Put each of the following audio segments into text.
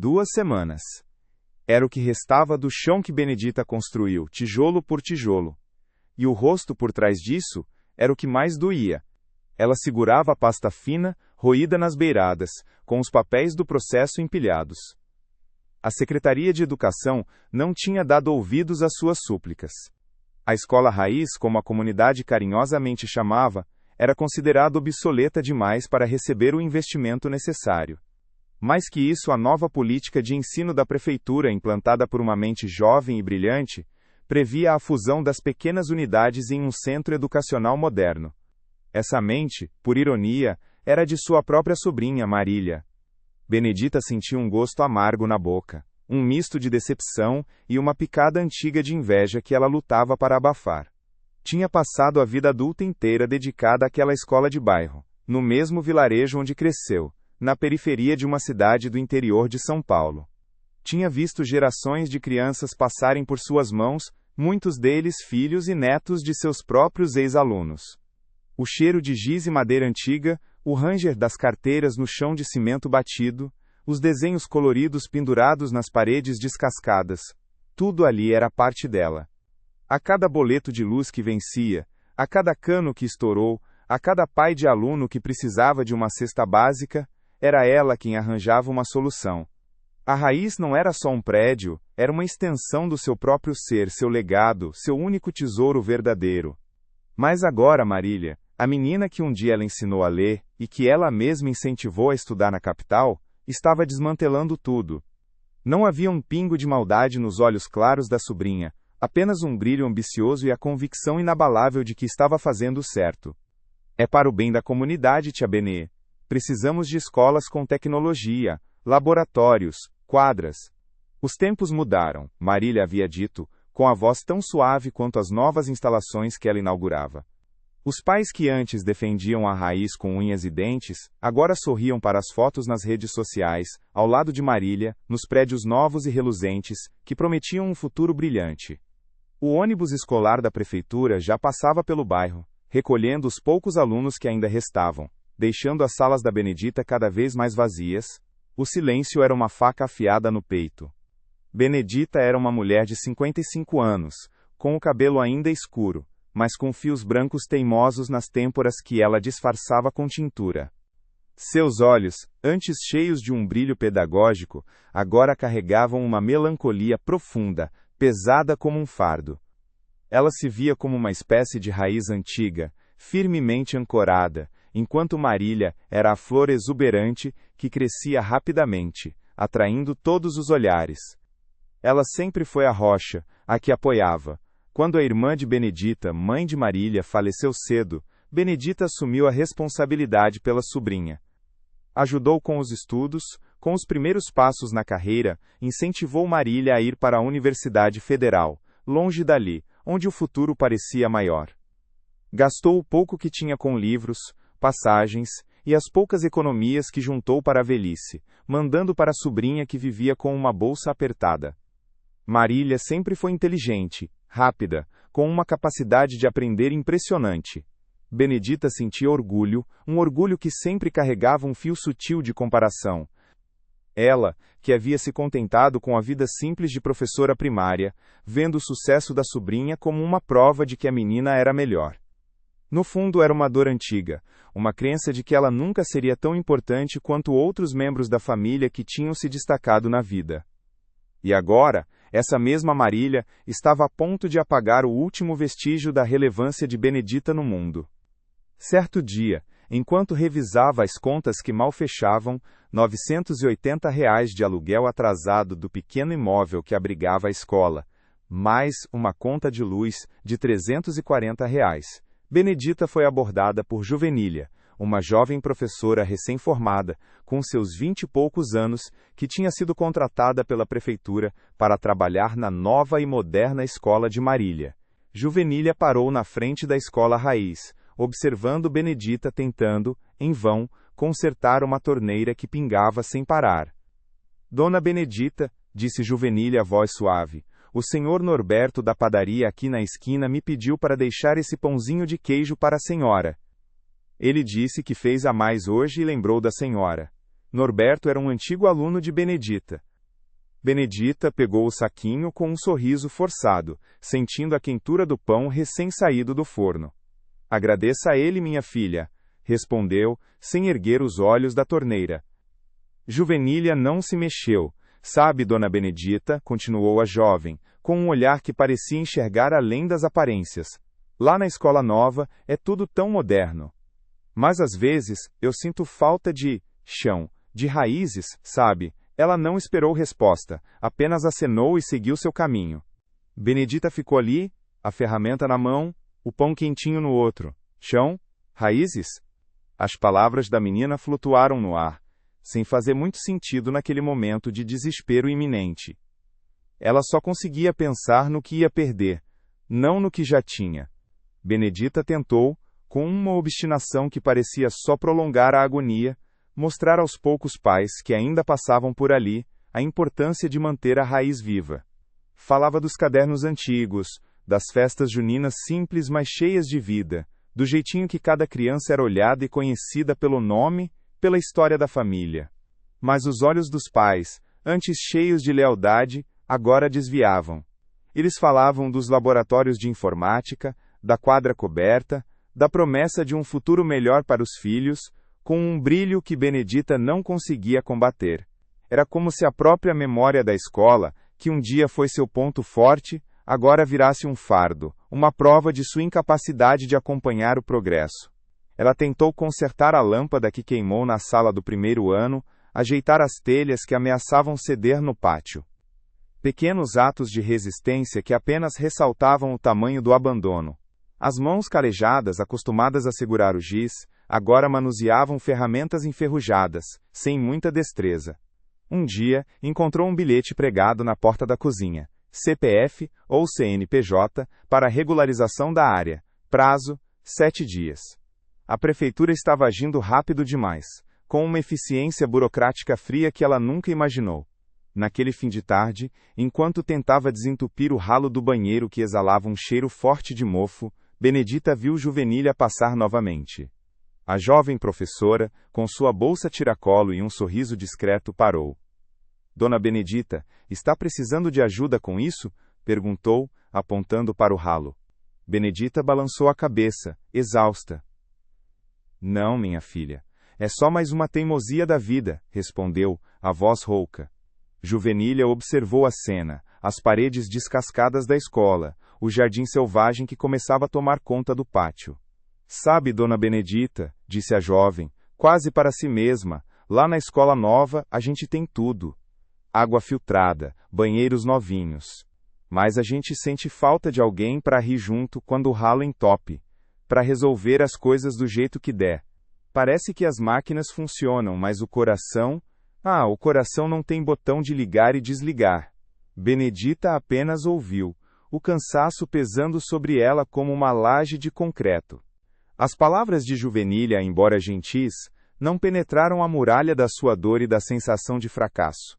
2 semanas. Era o que restava do chão que Benedita construiu, tijolo por tijolo. E o rosto por trás disso era o que mais doía. Ela segurava a pasta fina, roída nas beiradas, com os papéis do processo empilhados. A Secretaria de Educação não tinha dado ouvidos às suas súplicas. A escola raiz, como a comunidade carinhosamente chamava, era considerada obsoleta demais para receber o investimento necessário. Mais que isso, a nova política de ensino da prefeitura, implantada por uma mente jovem e brilhante, previa a fusão das pequenas unidades em um centro educacional moderno. Essa mente, por ironia, era de sua própria sobrinha, Marília. Benedita sentiu um gosto amargo na boca, um misto de decepção e uma picada antiga de inveja que ela lutava para abafar. Tinha passado a vida adulta inteira dedicada àquela escola de bairro, no mesmo vilarejo onde cresceu, na periferia de uma cidade do interior de São Paulo. Tinha visto gerações de crianças passarem por suas mãos, muitos deles filhos e netos de seus próprios ex-alunos. O cheiro de giz e madeira antiga, o ranger das carteiras no chão de cimento batido, os desenhos coloridos pendurados nas paredes descascadas, tudo ali era parte dela. A cada boleto de luz que vencia, a cada cano que estourou, a cada pai de aluno que precisava de uma cesta básica, era ela quem arranjava uma solução. A raiz não era só um prédio, era uma extensão do seu próprio ser, seu legado, seu único tesouro verdadeiro. Mas agora, Marília, a menina que um dia ela ensinou a ler, e que ela mesma incentivou a estudar na capital, estava desmantelando tudo. Não havia um pingo de maldade nos olhos claros da sobrinha, apenas um brilho ambicioso e a convicção inabalável de que estava fazendo o certo. É para o bem da comunidade, tia Benê. Precisamos de escolas com tecnologia, laboratórios, quadras. Os tempos mudaram, Marília havia dito, com a voz tão suave quanto as novas instalações que ela inaugurava. Os pais que antes defendiam a raiz com unhas e dentes, agora sorriam para as fotos nas redes sociais, ao lado de Marília, nos prédios novos e reluzentes, que prometiam um futuro brilhante. O ônibus escolar da prefeitura já passava pelo bairro, recolhendo os poucos alunos que ainda restavam, deixando as salas da Benedita cada vez mais vazias. O silêncio era uma faca afiada no peito. Benedita era uma mulher de 55 anos, com o cabelo ainda escuro, mas com fios brancos teimosos nas têmporas que ela disfarçava com tintura. Seus olhos, antes cheios de um brilho pedagógico, agora carregavam uma melancolia profunda, pesada como um fardo. Ela se via como uma espécie de raiz antiga, firmemente ancorada, enquanto Marília era a flor exuberante que crescia rapidamente, atraindo todos os olhares. Ela sempre foi a rocha, a que apoiava. Quando a irmã de Benedita, mãe de Marília, faleceu cedo, Benedita assumiu a responsabilidade pela sobrinha. Ajudou com os estudos, com os primeiros passos na carreira, incentivou Marília a ir para a Universidade Federal, longe dali, onde o futuro parecia maior. Gastou o pouco que tinha com livros, passagens e as poucas economias que juntou para a velhice, mandando para a sobrinha que vivia com uma bolsa apertada. Marília sempre foi inteligente, rápida, com uma capacidade de aprender impressionante. Benedita sentia orgulho, um orgulho que sempre carregava um fio sutil de comparação. Ela, que havia se contentado com a vida simples de professora primária, vendo o sucesso da sobrinha como uma prova de que a menina era melhor. No fundo era uma dor antiga, uma crença de que ela nunca seria tão importante quanto outros membros da família que tinham se destacado na vida. E agora, essa mesma Marília estava a ponto de apagar o último vestígio da relevância de Benedita no mundo. Certo dia, enquanto revisava as contas que mal fechavam, R$ 980 de aluguel atrasado do pequeno imóvel que abrigava a escola, mais uma conta de luz de R$ 340, Benedita foi abordada por Juvenília, uma jovem professora recém-formada, com seus 20 e poucos anos, que tinha sido contratada pela prefeitura para trabalhar na nova e moderna escola de Marília. Juvenília parou na frente da escola raiz, observando Benedita tentando, em vão, consertar uma torneira que pingava sem parar. Dona Benedita, disse Juvenília a voz suave, o senhor Norberto da padaria aqui na esquina me pediu para deixar esse pãozinho de queijo para a senhora. Ele disse que fez a mais hoje e lembrou da senhora. Norberto era um antigo aluno de Benedita. Benedita pegou o saquinho com um sorriso forçado, sentindo a quentura do pão recém-saído do forno. Agradeça a ele, minha filha, respondeu, sem erguer os olhos da torneira. Juvenília não se mexeu. Sabe, dona Benedita, continuou a jovem, com um olhar que parecia enxergar além das aparências. Lá na escola nova, é tudo tão moderno. Mas às vezes, eu sinto falta de chão, de raízes, sabe? Ela não esperou resposta, apenas acenou e seguiu seu caminho. Benedita ficou ali, a ferramenta na mão, o pão quentinho no outro. Chão? Raízes? As palavras da menina flutuaram no ar, sem fazer muito sentido naquele momento de desespero iminente. Ela só conseguia pensar no que ia perder, não no que já tinha. Benedita tentou, com uma obstinação que parecia só prolongar a agonia, mostrar aos poucos pais que ainda passavam por ali a importância de manter a raiz viva. Falava dos cadernos antigos, das festas juninas simples mas cheias de vida, do jeitinho que cada criança era olhada e conhecida pelo nome, pela história da família. Mas os olhos dos pais, antes cheios de lealdade, agora desviavam. Eles falavam dos laboratórios de informática, da quadra coberta, da promessa de um futuro melhor para os filhos, com um brilho que Benedita não conseguia combater. Era como se a própria memória da escola, que um dia foi seu ponto forte, agora virasse um fardo, uma prova de sua incapacidade de acompanhar o progresso. Ela tentou consertar a lâmpada que queimou na sala do primeiro ano, ajeitar as telhas que ameaçavam ceder no pátio. Pequenos atos de resistência que apenas ressaltavam o tamanho do abandono. As mãos calejadas, acostumadas a segurar o giz, agora manuseavam ferramentas enferrujadas, sem muita destreza. Um dia, encontrou um bilhete pregado na porta da cozinha. CPF ou CNPJ para regularização da área. Prazo, 7 dias. A prefeitura estava agindo rápido demais, com uma eficiência burocrática fria que ela nunca imaginou. Naquele fim de tarde, enquanto tentava desentupir o ralo do banheiro que exalava um cheiro forte de mofo, Benedita viu Juvenília passar novamente. A jovem professora, com sua bolsa tiracolo e um sorriso discreto, parou. Dona Benedita, está precisando de ajuda com isso? Perguntou, apontando para o ralo. Benedita balançou a cabeça, exausta. Não, minha filha. É só mais uma teimosia da vida, respondeu, a voz rouca. Juvenília observou a cena, as paredes descascadas da escola, o jardim selvagem que começava a tomar conta do pátio. Sabe, Dona Benedita, disse a jovem, quase para si mesma, lá na escola nova a gente tem tudo. Água filtrada, banheiros novinhos. Mas a gente sente falta de alguém para rir junto quando o ralo entope, para resolver as coisas do jeito que der. Parece que as máquinas funcionam, mas o coração não tem botão de ligar e desligar. Benedita apenas ouviu, o cansaço pesando sobre ela como uma laje de concreto. As palavras de Juvenília, embora gentis, não penetraram a muralha da sua dor e da sensação de fracasso.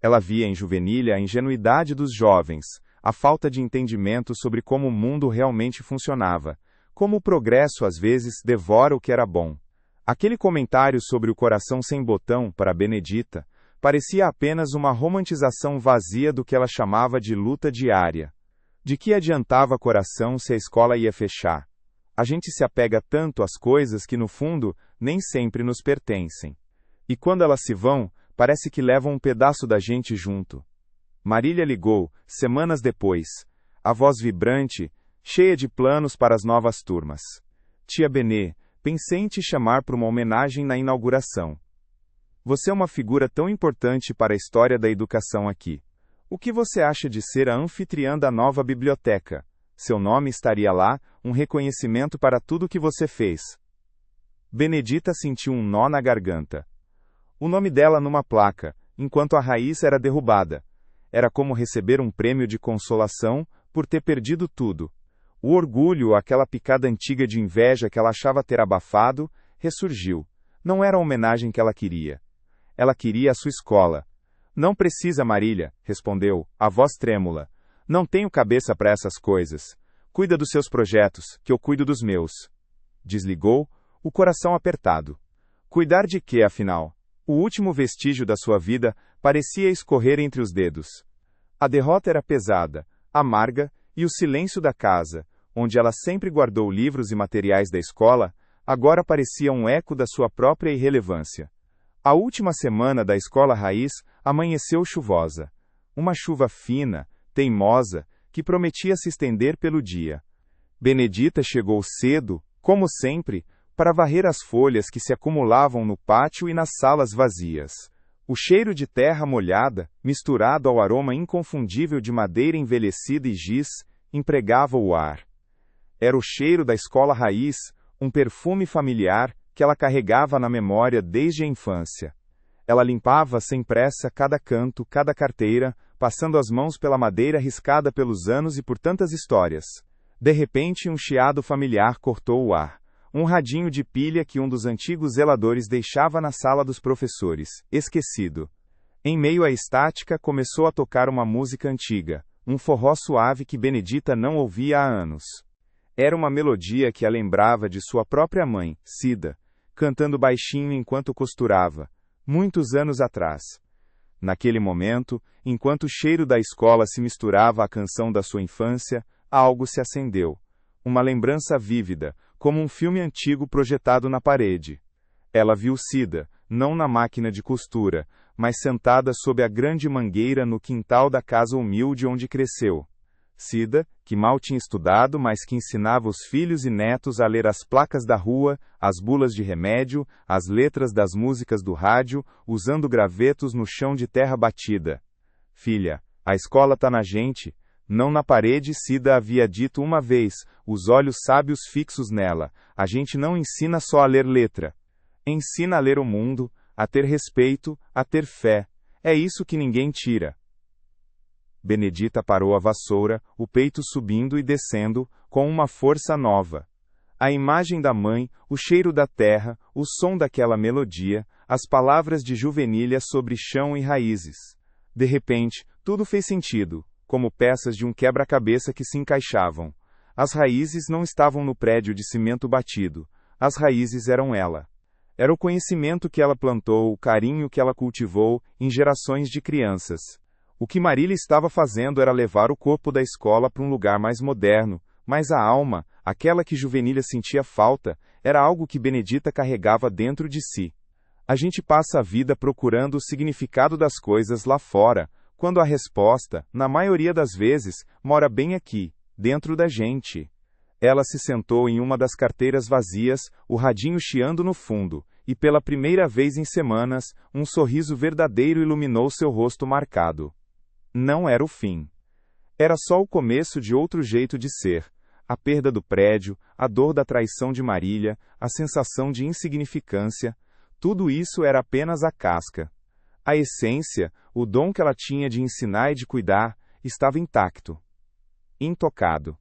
Ela via em Juvenília a ingenuidade dos jovens, a falta de entendimento sobre como o mundo realmente funcionava, como o progresso às vezes devora o que era bom. Aquele comentário sobre o coração sem botão, para Benedita, parecia apenas uma romantização vazia do que ela chamava de luta diária. De que adiantava coração se a escola ia fechar? A gente se apega tanto às coisas que, no fundo, nem sempre nos pertencem. E quando elas se vão, parece que levam um pedaço da gente junto. Marília ligou, semanas depois, a voz vibrante, cheia de planos para as novas turmas. Tia Benê, pensei em te chamar para uma homenagem na inauguração. Você é uma figura tão importante para a história da educação aqui. O que você acha de ser a anfitriã da nova biblioteca? Seu nome estaria lá, um reconhecimento para tudo que você fez. Benedita sentiu um nó na garganta. O nome dela numa placa, enquanto a raiz era derrubada. Era como receber um prêmio de consolação por ter perdido tudo. O orgulho, aquela picada antiga de inveja que ela achava ter abafado, ressurgiu. Não era a homenagem que ela queria. Ela queria a sua escola. Não precisa, Marília, respondeu, a voz trêmula. Não tenho cabeça para essas coisas. Cuida dos seus projetos, que eu cuido dos meus. Desligou, o coração apertado. Cuidar de quê, afinal? O último vestígio da sua vida parecia escorrer entre os dedos. A derrota era pesada, amarga, e o silêncio da casa, onde ela sempre guardou livros e materiais da escola, agora parecia um eco da sua própria irrelevância. A última semana da escola raiz amanheceu chuvosa. Uma chuva fina, teimosa, que prometia se estender pelo dia. Benedita chegou cedo, como sempre, para varrer as folhas que se acumulavam no pátio e nas salas vazias. O cheiro de terra molhada, misturado ao aroma inconfundível de madeira envelhecida e giz, empregava o ar. Era o cheiro da escola raiz, um perfume familiar que ela carregava na memória desde a infância. Ela limpava sem pressa cada canto, cada carteira, passando as mãos pela madeira riscada pelos anos e por tantas histórias. De repente, um chiado familiar cortou o ar. Um radinho de pilha que um dos antigos zeladores deixava na sala dos professores, esquecido. Em meio à estática, começou a tocar uma música antiga, um forró suave que Benedita não ouvia há anos. Era uma melodia que a lembrava de sua própria mãe, Cida, cantando baixinho enquanto costurava, muitos anos atrás. Naquele momento, enquanto o cheiro da escola se misturava à canção da sua infância, algo se acendeu. Uma lembrança vívida, como um filme antigo projetado na parede. Ela viu Cida, não na máquina de costura, mas sentada sob a grande mangueira no quintal da casa humilde onde cresceu. Cida, que mal tinha estudado, mas que ensinava os filhos e netos a ler as placas da rua, as bulas de remédio, as letras das músicas do rádio, usando gravetos no chão de terra batida. Filha, a escola tá na gente, não na parede. Cida havia dito uma vez, os olhos sábios fixos nela. A gente não ensina só a ler letra. Ensina a ler o mundo, a ter respeito, a ter fé. É isso que ninguém tira. Benedita parou a vassoura, o peito subindo e descendo, com uma força nova. A imagem da mãe, o cheiro da terra, o som daquela melodia, as palavras de Juvenília sobre chão e raízes. De repente, tudo fez sentido, como peças de um quebra-cabeça que se encaixavam. As raízes não estavam no prédio de cimento batido. As raízes eram ela. Era o conhecimento que ela plantou, o carinho que ela cultivou, em gerações de crianças. O que Marília estava fazendo era levar o corpo da escola para um lugar mais moderno, mas a alma, aquela que Juvenília sentia falta, era algo que Benedita carregava dentro de si. A gente passa a vida procurando o significado das coisas lá fora, quando a resposta, na maioria das vezes, mora bem aqui, dentro da gente. Ela se sentou em uma das carteiras vazias, o radinho chiando no fundo, e pela primeira vez em semanas, um sorriso verdadeiro iluminou seu rosto marcado. Não era o fim. Era só o começo de outro jeito de ser. A perda do prédio, a dor da traição de Marília, a sensação de insignificância, tudo isso era apenas a casca. A essência, o dom que ela tinha de ensinar e de cuidar, estava intacto. Intocado.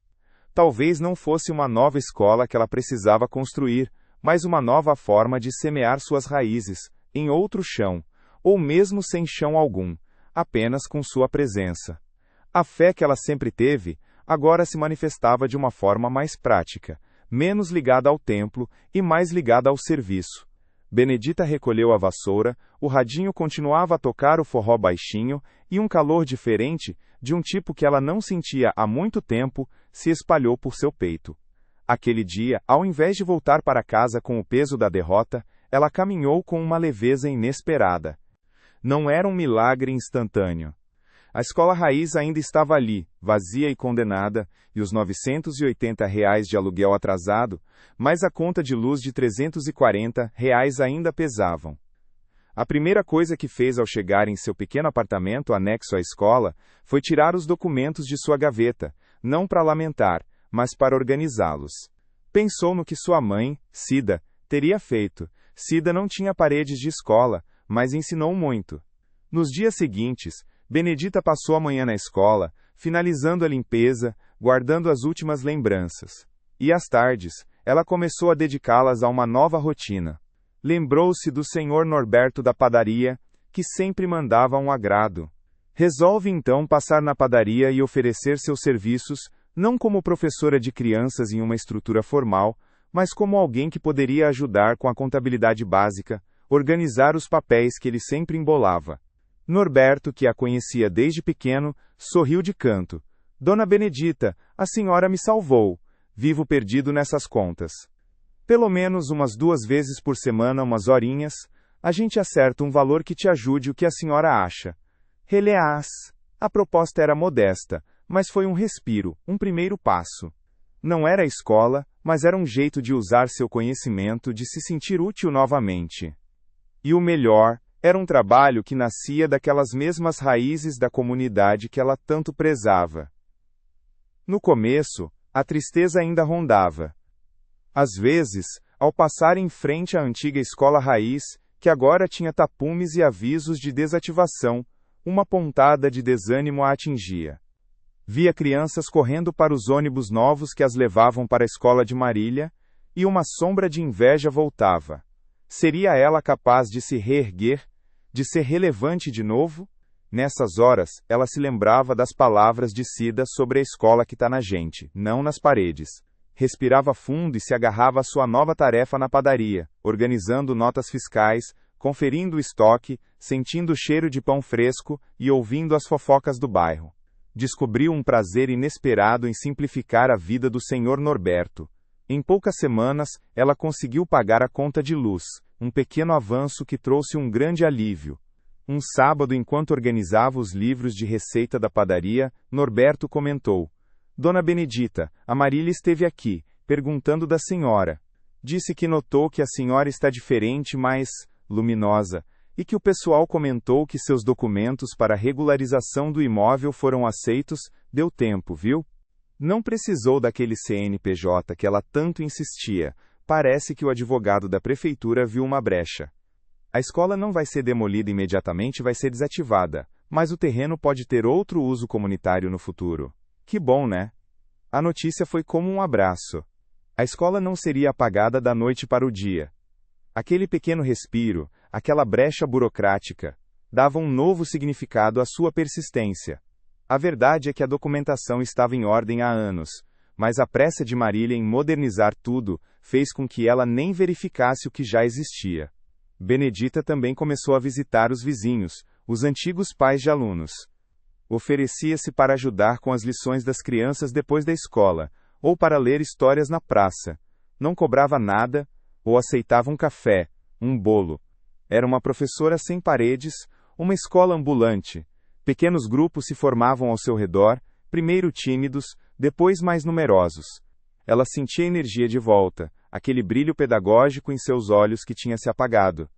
Talvez não fosse uma nova escola que ela precisava construir, mas uma nova forma de semear suas raízes, em outro chão, ou mesmo sem chão algum, apenas com sua presença. A fé que ela sempre teve, agora se manifestava de uma forma mais prática, menos ligada ao templo e mais ligada ao serviço. Benedita recolheu a vassoura, o radinho continuava a tocar o forró baixinho, e um calor diferente, de um tipo que ela não sentia há muito tempo, se espalhou por seu peito. Aquele dia, ao invés de voltar para casa com o peso da derrota, ela caminhou com uma leveza inesperada. Não era um milagre instantâneo. A escola raiz ainda estava ali, vazia e condenada, e os R$ 980 de aluguel atrasado, mas a conta de luz de R$ 340 ainda pesavam. A primeira coisa que fez ao chegar em seu pequeno apartamento anexo à escola, foi tirar os documentos de sua gaveta, não para lamentar, mas para organizá-los. Pensou no que sua mãe, Cida, teria feito. Cida não tinha paredes de escola, mas ensinou muito. Nos dias seguintes, Benedita passou a manhã na escola, finalizando a limpeza, guardando as últimas lembranças. E às tardes, ela começou a dedicá-las a uma nova rotina. Lembrou-se do senhor Norberto da padaria, que sempre mandava um agrado. Resolve então passar na padaria e oferecer seus serviços, não como professora de crianças em uma estrutura formal, mas como alguém que poderia ajudar com a contabilidade básica, organizar os papéis que ele sempre embolava. Norberto, que a conhecia desde pequeno, sorriu de canto. Dona Benedita, a senhora me salvou. Vivo perdido nessas contas. Pelo menos umas 2 vezes por semana, umas horinhas, a gente acerta um valor que te ajude o que a senhora acha. Aliás, a proposta era modesta, mas foi um respiro, um primeiro passo. Não era a escola, mas era um jeito de usar seu conhecimento, de se sentir útil novamente. E o melhor, era um trabalho que nascia daquelas mesmas raízes da comunidade que ela tanto prezava. No começo, a tristeza ainda rondava. Às vezes, ao passar em frente à antiga escola raiz, que agora tinha tapumes e avisos de desativação, uma pontada de desânimo a atingia. Via crianças correndo para os ônibus novos que as levavam para a escola de Marília, e uma sombra de inveja voltava. Seria ela capaz de se reerguer, de ser relevante de novo? Nessas horas, ela se lembrava das palavras de Cida sobre a escola que está na gente, não nas paredes. Respirava fundo e se agarrava à sua nova tarefa na padaria, organizando notas fiscais, conferindo o estoque, sentindo o cheiro de pão fresco e ouvindo as fofocas do bairro. Descobriu um prazer inesperado em simplificar a vida do senhor Norberto. Em poucas semanas, ela conseguiu pagar a conta de luz, um pequeno avanço que trouxe um grande alívio. Um sábado, enquanto organizava os livros de receita da padaria, Norberto comentou: Dona Benedita, a Marília esteve aqui, perguntando da senhora. Disse que notou que a senhora está diferente, mais luminosa, e que o pessoal comentou que seus documentos para a regularização do imóvel foram aceitos. Deu tempo, viu? Não precisou daquele CNPJ que ela tanto insistia. Parece que o advogado da prefeitura viu uma brecha. A escola não vai ser demolida imediatamente, vai ser desativada, mas o terreno pode ter outro uso comunitário no futuro. Que bom, né? A notícia foi como um abraço. A escola não seria apagada da noite para o dia. Aquele pequeno respiro, aquela brecha burocrática, dava um novo significado à sua persistência. A verdade é que a documentação estava em ordem há anos, mas a pressa de Marília em modernizar tudo fez com que ela nem verificasse o que já existia. Benedita também começou a visitar os vizinhos, os antigos pais de alunos. Oferecia-se para ajudar com as lições das crianças depois da escola, ou para ler histórias na praça. Não cobrava nada, ou aceitava um café, um bolo. Era uma professora sem paredes, uma escola ambulante. Pequenos grupos se formavam ao seu redor, primeiro tímidos, depois mais numerosos. Ela sentia energia de volta, aquele brilho pedagógico em seus olhos que tinha se apagado.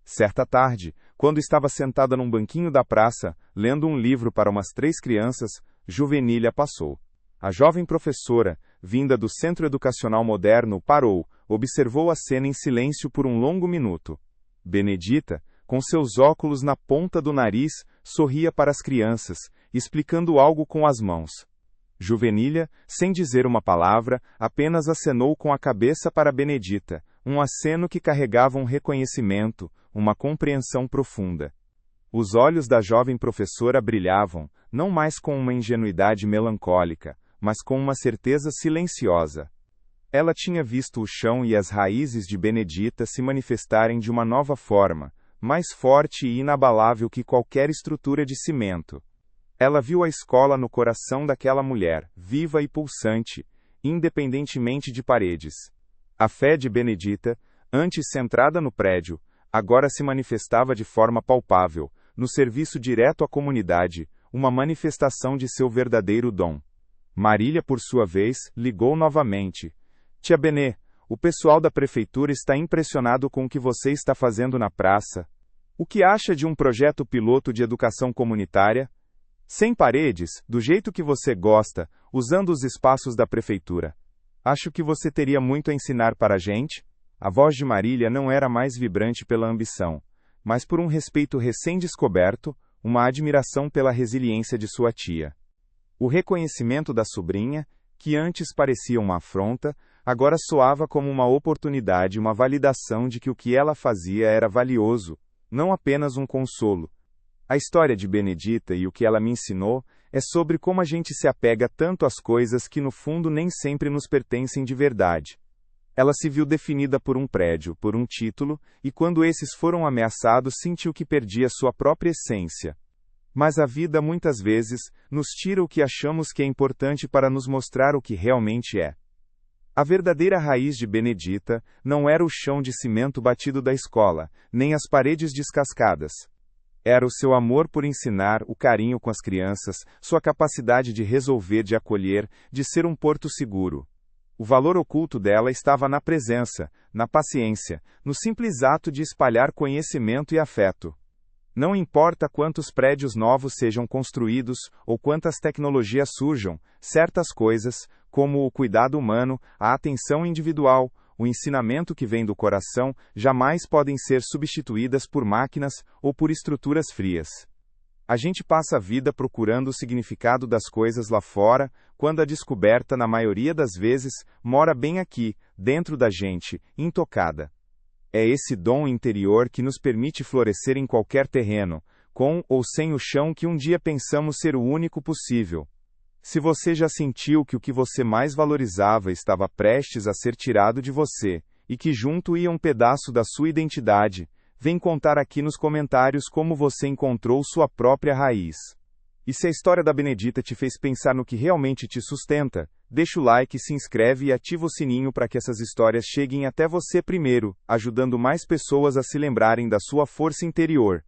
Certa tarde, quando estava sentada num banquinho da praça, lendo um livro para umas 3 crianças, Juvenília passou. A jovem professora, vinda do Centro Educacional Moderno, parou, observou a cena em silêncio por um longo minuto. Benedita, com seus óculos na ponta do nariz, sorria para as crianças, explicando algo com as mãos. Juvenília, sem dizer uma palavra, apenas acenou com a cabeça para Benedita, um aceno que carregava um reconhecimento, uma compreensão profunda. Os olhos da jovem professora brilhavam, não mais com uma ingenuidade melancólica, mas com uma certeza silenciosa. Ela tinha visto o chão e as raízes de Benedita se manifestarem de uma nova forma, mais forte e inabalável que qualquer estrutura de cimento. Ela viu a escola no coração daquela mulher, viva e pulsante, independentemente de paredes. A fé de Benedita, antes centrada no prédio, agora se manifestava de forma palpável, no serviço direto à comunidade, uma manifestação de seu verdadeiro dom. Marília, por sua vez, ligou novamente. Tia Benê, o pessoal da prefeitura está impressionado com o que você está fazendo na praça. O que acha de um projeto piloto de educação comunitária? Sem paredes, do jeito que você gosta, usando os espaços da prefeitura. Acho que você teria muito a ensinar para a gente. A voz de Marília não era mais vibrante pela ambição, mas por um respeito recém-descoberto, uma admiração pela resiliência de sua tia. O reconhecimento da sobrinha, que antes parecia uma afronta, agora soava como uma oportunidade, uma validação de que o que ela fazia era valioso, não apenas um consolo. A história de Benedita e o que ela me ensinou é sobre como a gente se apega tanto às coisas que no fundo nem sempre nos pertencem de verdade. Ela se viu definida por um prédio, por um título, e quando esses foram ameaçados sentiu que perdia sua própria essência. Mas a vida muitas vezes nos tira o que achamos que é importante para nos mostrar o que realmente é. A verdadeira raiz de Benedita não era o chão de cimento batido da escola, nem as paredes descascadas. Era o seu amor por ensinar, o carinho com as crianças, sua capacidade de resolver, de acolher, de ser um porto seguro. O valor oculto dela estava na presença, na paciência, no simples ato de espalhar conhecimento e afeto. Não importa quantos prédios novos sejam construídos ou quantas tecnologias surjam, certas coisas, como o cuidado humano, a atenção individual, o ensinamento que vem do coração, jamais podem ser substituídas por máquinas ou por estruturas frias. A gente passa a vida procurando o significado das coisas lá fora, quando a descoberta, na maioria das vezes, mora bem aqui, dentro da gente, intocada. É esse dom interior que nos permite florescer em qualquer terreno, com ou sem o chão que um dia pensamos ser o único possível. Se você já sentiu que o que você mais valorizava estava prestes a ser tirado de você, e que junto ia um pedaço da sua identidade, vem contar aqui nos comentários como você encontrou sua própria raiz. E se a história da Benedita te fez pensar no que realmente te sustenta, deixa o like, se inscreve e ativa o sininho para que essas histórias cheguem até você primeiro, ajudando mais pessoas a se lembrarem da sua força interior.